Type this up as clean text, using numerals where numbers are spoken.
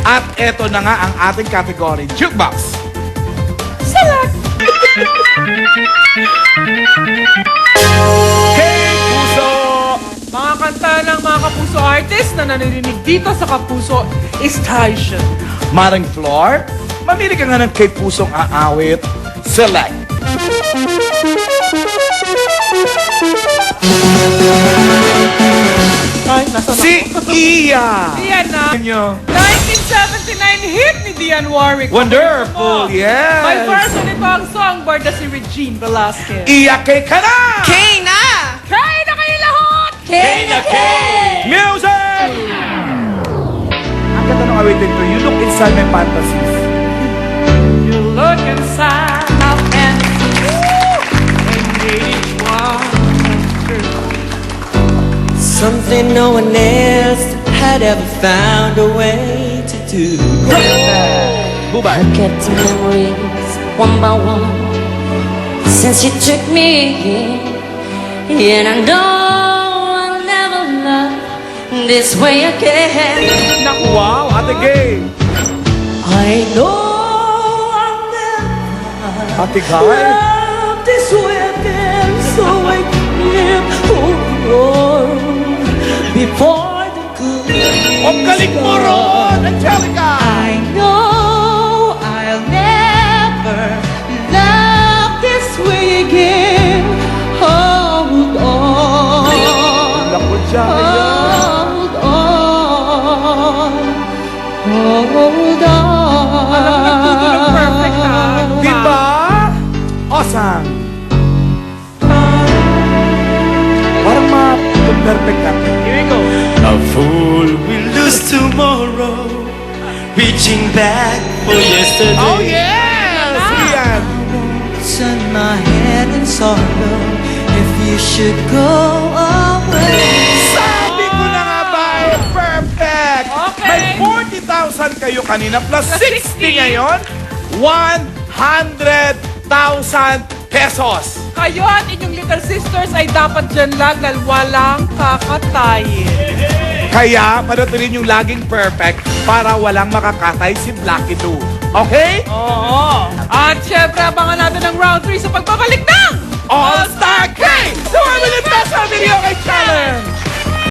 At eto na nga ang ating category, Jukebox. Select! Hey, Puso! Mga kanta ng mga Kapuso artist na nanirinig dito sa Kapuso Station. Maring Floor, mamili ka nga ng kay Pusong aawit. Select. Ay, nasa Si Iya! Iyan na. Inyo. 1979 hit ni Dionne Warwick. Wonderful, yes! By version nito ang songbird na si Regine Velasquez. Iya kay ka na! Kay na! Kaya na kayo lahat! Kay na kay! Music! Ang ganda ng awitin to, you look inside my fantasies. You look inside my fantasies and each one is true. Something no one else had ever found a way to do. Bubay. Kept the memories one by one since you took me in. And I know I'll never love this way again. Naku, wow, Ate Gay. I know I'll never Ate Gay. love this way again, so I can't hold on before the good. Ang galing mo ron, Angelica! I know I'll never love this way again. Hold on. Naku, Jaya. Hold on. Hold Alam mo, nagtutulog perfect na. on. Ano ba? Diba? Awesome. Parang ma-perfect na. Here we go. A fool will lose tomorrow, reaching back for yesterday. Oh, yes! Iyan. Turn my head in sorrow if you should go away. Sabi ko na nga ba, perfect! Okay. May 40,000 kayo kanina, plus 60 ngayon, 100,000 pesos. Kayo at inyong little sisters ay dapat dyan lang dahil walang kakatayin. Kaya, panatuloy yung laging perfect para walang makakatay si Blacky Lou. Okay? Oo. At syempre, abangan natin ang round 3 sa pagbabalik ng All-Star K! 1 million peso video kay challenge!